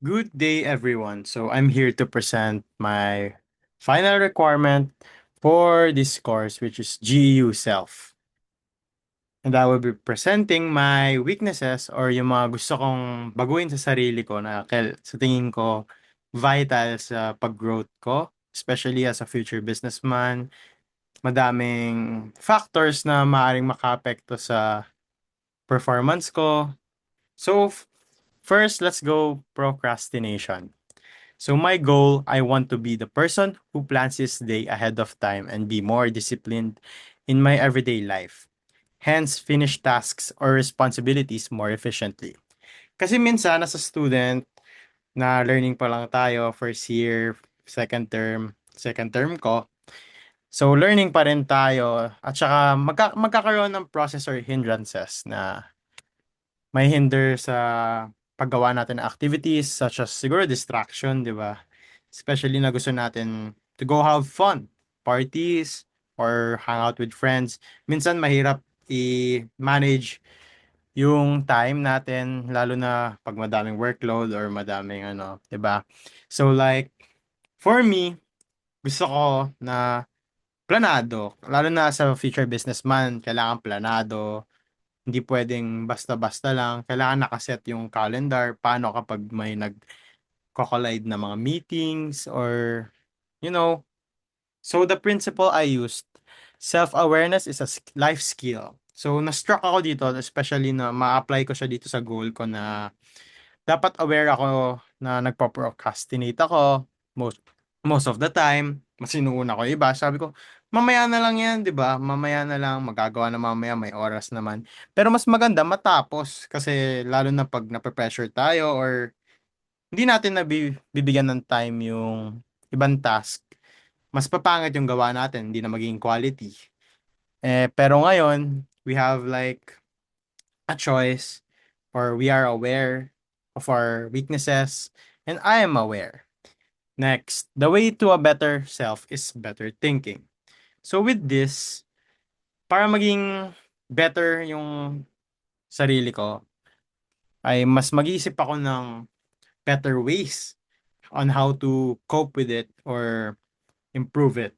Good day, everyone. So I'm here to present my final requirement for this course, which is GU Self. And I will be presenting my weaknesses or yung mga gusto kong baguhin sa sarili ko na sa tingin ko vital sa pag-growth ko, especially as a future businessman. Madaming factors na maaaring makaapekto sa performance ko. So, first, let's go procrastination. So my goal, I want to be the person who plans his day ahead of time and be more disciplined in my everyday life. Hence, finish tasks or responsibilities more efficiently. Kasi minsan, as a student, na learning pa lang tayo, first year, second term ko. So, learning pa rin tayo at saka magkakaroon ng process or hindrances na may hinder sa paggawa natin ng activities such as siguro distraction, di ba? Especially na gusto natin to go have fun, parties, or hang out with friends. Minsan mahirap i-manage yung time natin, lalo na pag madaming workload or madaming ano, di ba? So like, for me, gusto ko na planado. Lalo na sa future businessman, kailangan planado, hindi pwedeng basta-basta lang. Kailangan nakaset yung calendar. Paano kapag may nag-collide na mga meetings or, you know. So the principle I used, self-awareness is a life skill. So na-struck ako dito, especially na ma-apply ko siya dito sa goal ko na dapat aware ako na nagpo-procrastinate ako most most of the time. Mas inuuna ko yung iba. Sabi ko, mamaya na lang yan, di ba? Mamaya na lang, magagawa na mamaya, may oras naman. Pero mas maganda matapos kasi lalo na pag nape-pressure tayo or hindi natin bibigyan ng time yung ibang task, mas papangit yung gawa natin, hindi na magiging quality. Pero ngayon, we have like a choice or we are aware of our weaknesses and I am aware. Next, the way to a better self is better thinking. So with this, para maging better yung sarili ko, ay mas mag-iisip ako ng better ways on how to cope with it or improve it.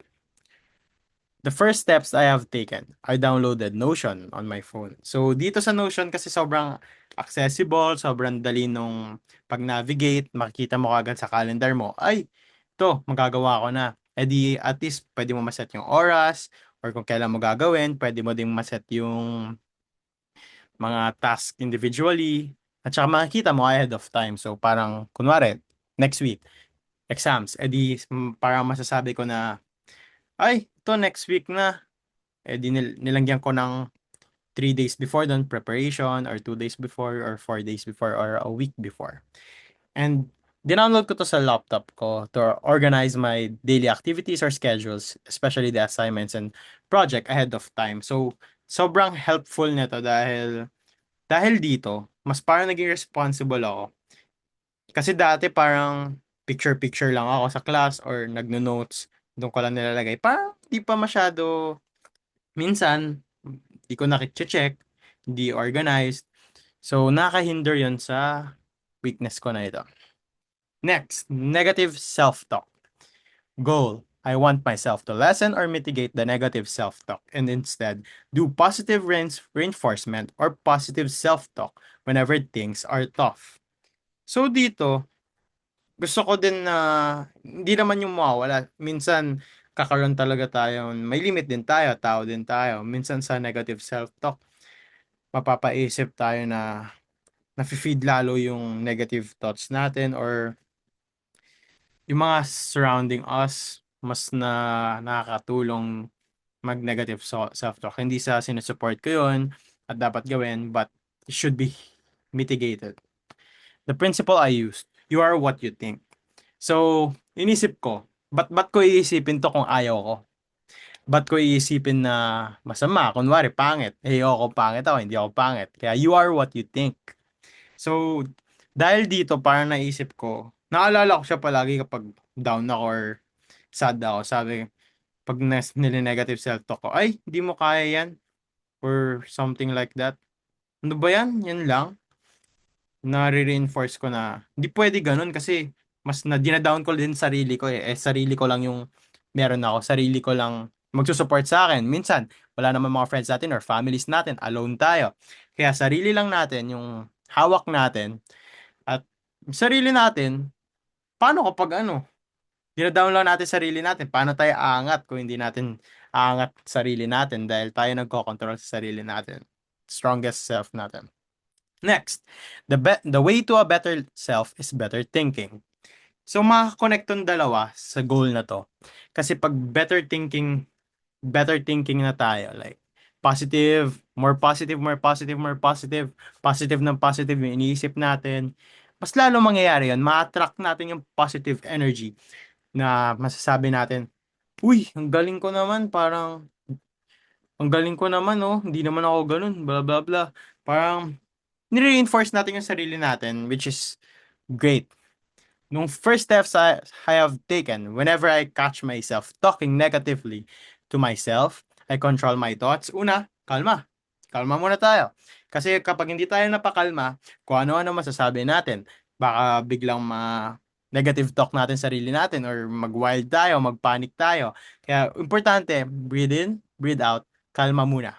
The first steps I have taken, I downloaded Notion on my phone. So dito sa Notion kasi sobrang accessible, sobrang dali nung pag-navigate, makikita mo agad sa calendar mo, ay, to, magagawa ko na. E di at least pwede mo maset yung oras or kung kailan mo gagawin, pwede mo ding maset yung mga task individually at saka makikita mo ahead of time. So parang kunwari, next week, exams, e di parang masasabi ko na, ay, to next week na. Di nilagyan ko ng 3 days before doon, preparation, or 2 days before, or 4 days before, or a week before. And dinownload ko to sa laptop ko to organize my daily activities or schedules, especially the assignments and project ahead of time. So, sobrang helpful nito dahil dito, mas parang naging responsible ako. Kasi dati parang picture-picture lang ako sa class or nagno-notes, doon ko lang nilalagay. Parang di pa masyado. Minsan, di ko check di organized. So, nakahinder yon sa weakness ko na ito. Next, negative self-talk. Goal. I want myself to lessen or mitigate the negative self-talk and instead do positive reinforcement or positive self-talk whenever things are tough. So dito, gusto ko din na hindi naman yung mawawala. Minsan, kakaroon talaga tayo, may limit din tayo, tao din tayo. Minsan sa negative self-talk, mapapaisip tayo na nafe-feed lalo yung negative thoughts natin or yung mga surrounding us mas nakakatulong mag-negative self-talk. Hindi sa sinusupport ko yun at dapat gawin but it should be mitigated. The principle I used, you are what you think. So, inisip ko, ba't ko iisipin to kung ayaw ko? Ba't ko iisipin na masama? Kunwari, pangit. Ako pangit ako, hindi ako pangit. Kaya you are what you think. So, dahil dito, parang naisip ko, naalala ko siya palagi kapag down ako or sad ako. Sabi, pag nile-negative self-talk ko, ay, hindi mo kaya yan. Or something like that. Ano ba yan? Yan lang. nare-reinforce ko na hindi pwede ganun kasi mas na dinadown ko din sarili ko eh. Sarili ko lang yung meron ako. Sarili ko lang magsusupport sa akin. Minsan, wala naman mga friends natin or families natin. Alone tayo. Kaya sarili lang natin yung hawak natin. At sarili natin, paano kapag ano, dinadown lang natin sarili natin. Paano tayo aangat kung hindi natin aangat sarili natin dahil tayo nagko-control sa sarili natin. Strongest self natin. Next, the way to a better self is better thinking. So makakonect tong dalawa sa goal na to. Kasi pag better thinking na tayo, like positive, more positive, more positive, more positive, positive ng positive yung iniisip natin, mas lalo mangyayari yun, ma-attract natin yung positive energy na masasabi natin, uy, ang galing ko naman, parang, ang galing ko naman, oh, hindi naman ako ganun, blah, blah, blah. Parang, nire-reinforce natin yung sarili natin, which is great. Nung first steps I have taken, whenever I catch myself talking negatively to myself, I control my thoughts. Una, kalma. Kalma muna tayo. Kasi kapag hindi tayo napakalma, kung ano-ano masasabi natin, baka biglang negative talk natin sa sarili natin or mag-wild tayo, mag-panic tayo. Kaya importante, breathe in, breathe out, kalma muna.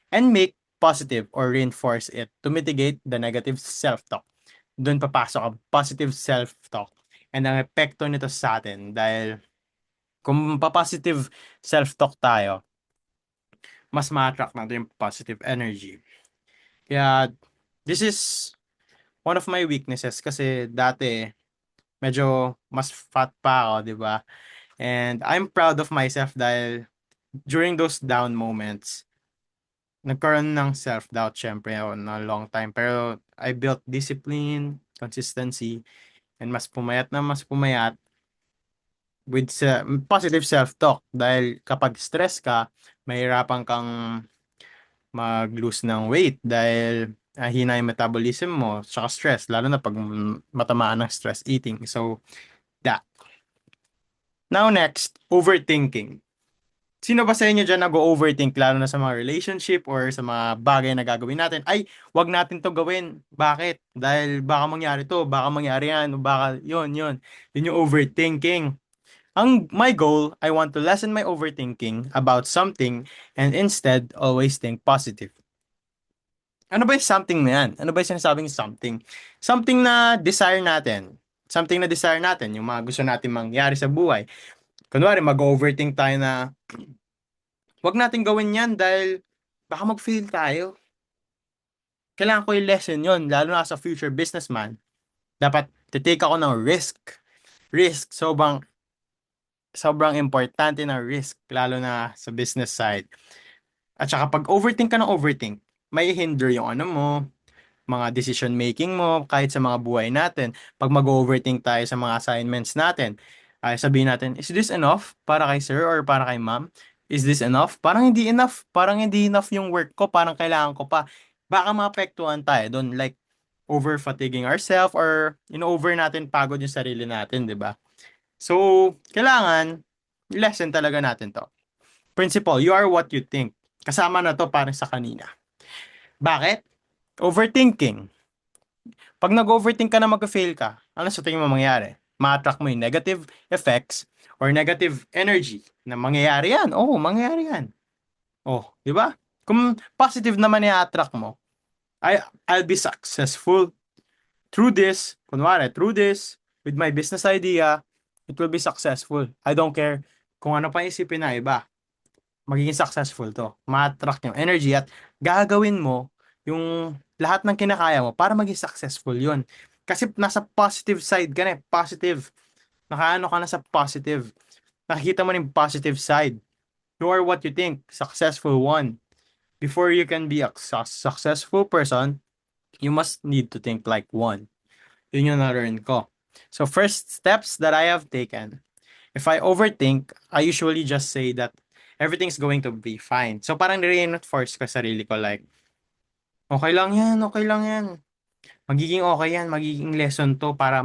And make positive or reinforce it to mitigate the negative self-talk. Doon papasok ang positive self-talk. And ang epekto nito sa atin dahil kung pa-positive self-talk tayo, mas ma-attract natin yung positive energy. Kaya this is one of my weaknesses kasi dati medyo mas fat pa ako, di ba? And I'm proud of myself dahil during those down moments, nagkaroon ng self-doubt syempre ako na long time. Pero I built discipline, consistency, and mas pumayat with positive self-talk. Dahil kapag stress ka, mahirapan kang mag-lose ng weight dahil hina yung metabolism mo, tsaka stress, lalo na pag matamaan ng stress eating. So, that. Now next, overthinking. Sino ba sa inyo dyan nag-overthink lalo na sa mga relationship or sa mga bagay na gagawin natin? Ay, wag natin to gawin. Bakit? Dahil baka mangyari to, baka mangyari yan, o baka yun. Yun yung overthinking. My goal, I want to lessen my overthinking about something and instead always think positive. Ano ba yung something na yan? Ano ba yung sinasabing something? Something na desire natin. Something na desire natin, yung mga gusto natin mangyari sa buhay. Kunwari, mag-overthink tayo na wag natin gawin yan dahil baka mag-fail tayo. Kailangan ko yung lesson yon lalo na sa future businessman. Dapat titake ako ng risk. Risk, sobrang importante na risk, lalo na sa business side. At saka pag overthink ka ng overthink, may hinder yung ano mo, mga decision making mo, kahit sa mga buhay natin. Pag mag-overthink tayo sa mga assignments natin, ay sabihin natin, is this enough para kay sir or para kay ma'am? Is this enough? Parang hindi enough. Parang hindi enough yung work ko. Parang kailangan ko pa. Baka maapektuhan tayo doon. Like, over-fatiguing ourselves or in-over natin pagod yung sarili natin, di ba? So, kailangan, lesson talaga natin to. Principle, you are what you think. Kasama na to parang sa kanina. Bakit? Overthinking. Pag nag-overthink ka na mag-fail ka, ano sa tingin mo mangyayari? Ma-attract mo yung negative effects or negative energy na mangyayari yan. Oo, mangyayari yan. Oh, di ba? Kung positive naman i-attract mo, I'll be successful through this, kunwari, through this, with my business idea, it will be successful. I don't care kung ano pa isipin na iba. Magiging successful to. Ma-attract yung energy at gagawin mo yung lahat ng kinakaya mo para maging successful yun. Kasi nasa positive side ka na eh. Positive. Nakaano ka na sa positive. Nakikita mo yung positive side. You are what you think. Successful one. Before you can be a successful person, you must need to think like one. Yun yung na-learn ko. So first steps that I have taken, if I overthink, I usually just say that everything's going to be fine. So parang reinforce ko sarili ko like, okay lang yan, okay lang yan. Magiging okay yan, magiging lesson to para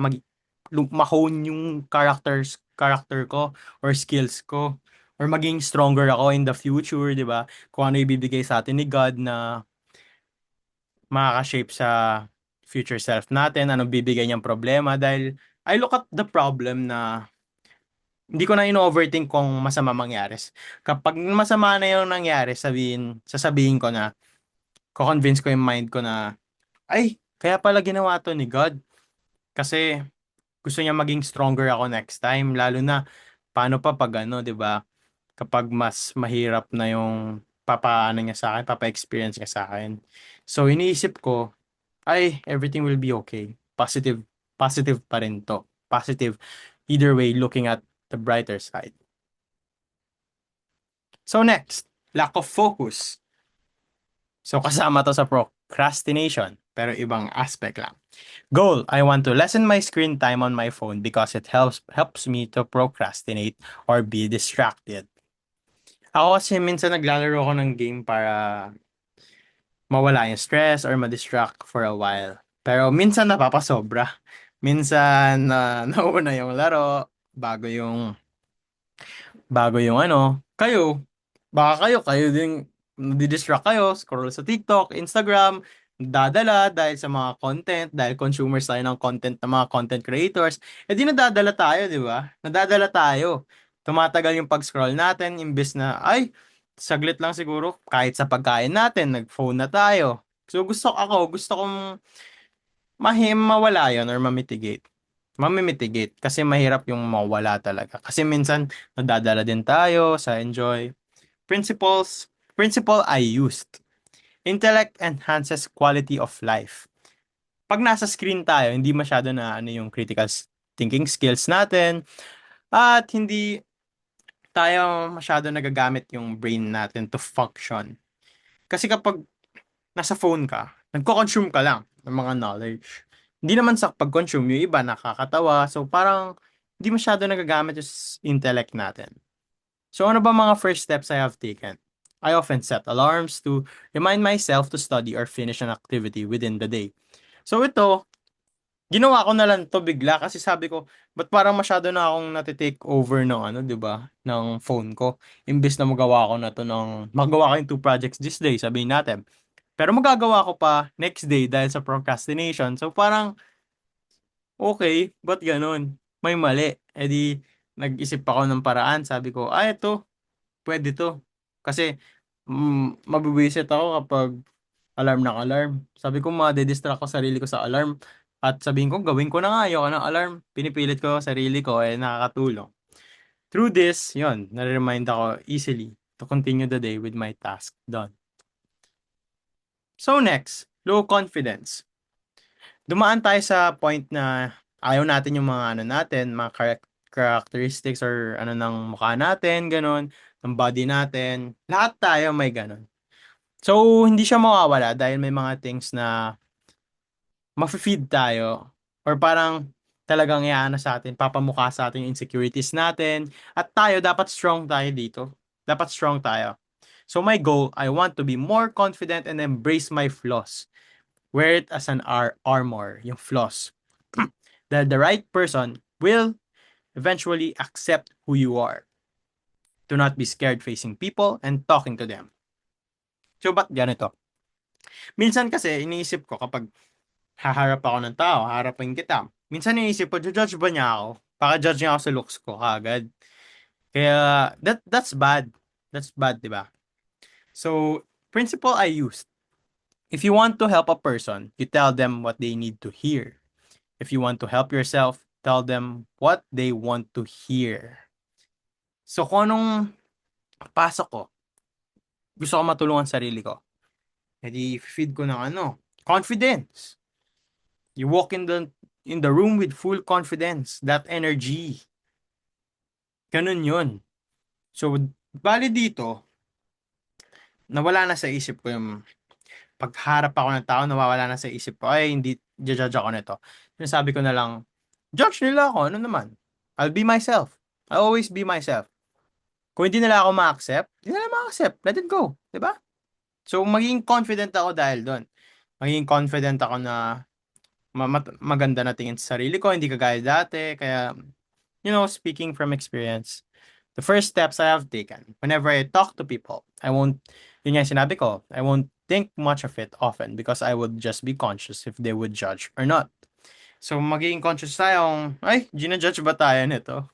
ma-hone yung character ko or skills ko or maging stronger ako in the future, di ba? Kung ano ibibigay sa atin ni God na makaka-shape sa future self natin, anong bibigay niyang problema dahil I look at the problem na hindi ko na in-overthink kung masama mangyari. Kapag masama na yung nangyari, sasabihin ko na, ko-convince ko yung mind ko na, ay, kaya pala ginawa to ni God. Kasi gusto niya maging stronger ako next time. Lalo na, paano pa pag ano, di ba? Kapag mas mahirap na yung papaano niya sa akin, papa-experience niya sa akin. So, iniisip ko, ay, everything will be okay. Positive, positive pa rin to. Positive. Either way, looking at the brighter side. So next, lack of focus. So kasama to sa procrastination, pero ibang aspect lang. Goal, I want to lessen my screen time on my phone because it helps me to procrastinate or be distracted. Ako kasi minsan naglalaro ako ng game para mawala yung stress or ma-distract for a while. Pero minsan napapasobra. Minsan na nauna yung laro bago yung ano, kayo din nadidistract kayo, scroll sa TikTok, Instagram, dadala dahil sa mga content, dahil consumers tayo ng content ng mga content creators, di nadadala tayo, di ba? Nadadala tayo. Tumatagal yung pag-scroll natin, imbes na, ay, saglit lang siguro, kahit sa pagkain natin, nag-phone na tayo. So gusto kong mawala yon or mamitigate. Mamimitigate kasi mahirap yung mawala talaga. Kasi minsan nadadala din tayo sa enjoy. Principle I used. Intellect enhances quality of life. Pag nasa screen tayo, hindi masyado na ano yung critical thinking skills natin at hindi tayo masyado nagagamit yung brain natin to function. Kasi kapag nasa phone ka, nagko-consume ka lang ng mga knowledge. Hindi naman sa pag-consume, yung iba nakakatawa. So parang hindi masyado nagagamit yung intellect natin. So ano ba mga first steps I have taken? I often set alarms to remind myself to study or finish an activity within the day. So ito, ginawa ko na lang to bigla kasi sabi ko, ba't parang masyado na akong natitake over ng ano, 'di ba? Ng phone ko. Imbes na magawa ko yung two projects this day, sabihin natin. Pero magagawa ko pa next day dahil sa procrastination. So parang, okay, ba't ganun? May mali. Nag-isip ako ng paraan. Sabi ko, ito, pwede to. Kasi, mabibisit ako kapag alarm ng alarm. Sabi ko, ma-distract ko sarili ko sa alarm. At sabihin ko, gawin ko na nga, ayoko ng alarm. Pinipilit ko sarili ko, nakakatulong. Through this, yon, na-remind ako easily to continue the day with my task done. So next, low confidence. Dumaan tayo sa point na ayaw natin yung mga ano natin, mga characteristics or ano ng mukha natin, ganun, ng body natin. Lahat tayo may ganun. So, hindi siya mawawala dahil may mga things na mafe-feed tayo or parang talagang iaano sa atin, papamukha sa atin yung insecurities natin. At tayo, dapat strong tayo dito. Dapat strong tayo. So, my goal, I want to be more confident and embrace my flaws. Wear it as an armor, yung flaws. That the right person will eventually accept who you are. Do not be scared facing people and talking to them. So, ba't ganito? Minsan kasi, iniisip ko kapag haharap ako ng tao, haharapin kita. Minsan iniisip ko, judge ba niya ako? Baka judge niya ako sa looks ko kagad. Kaya, that's bad. That's bad, di ba? So, principle I used. If you want to help a person, you tell them what they need to hear. If you want to help yourself, tell them what they want to hear. So kung anong pasok ko, gusto ko matulungan sarili ko. Feed ko ng ano, confidence. You walk in the room with full confidence, that energy. Ganun yun. So, bali dito, nawala na sa isip ko yung pagharap ako ng tao, nawawala na sa isip ko, ay, hindi, judge ako nito. Sinasabi ko na lang, judge nila ako, ano naman? I'll be myself. I'll always be myself. Kung hindi nila ako ma-accept, hindi nila ma-accept. Let it go. Diba? So, maging confident ako dahil doon. Maging confident ako na maganda na tingin sa sarili ko, hindi kagaya dati. Kaya, speaking from experience, the first steps I have taken, whenever I talk to people, yun nga yung sinabi ko, I won't think much of it often because I would just be conscious if they would judge or not. So, magiging conscious tayong, ay, gina-judge ba tayo nito?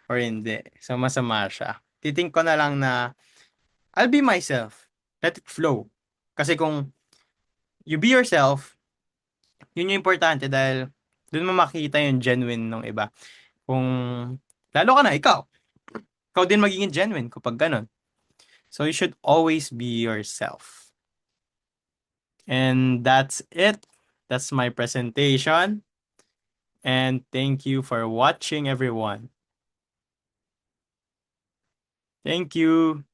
Or hindi. So, masama siya. Tithink ko na lang na, I'll be myself. Let it flow. Kasi kung you be yourself, yun yung importante dahil dun mo makikita yung genuine ng iba. Kung lalo ka na, ikaw. Ikaw din magiging genuine kapag ganun. So, you should always be yourself. And that's it. That's my presentation. And thank you for watching, everyone. Thank you.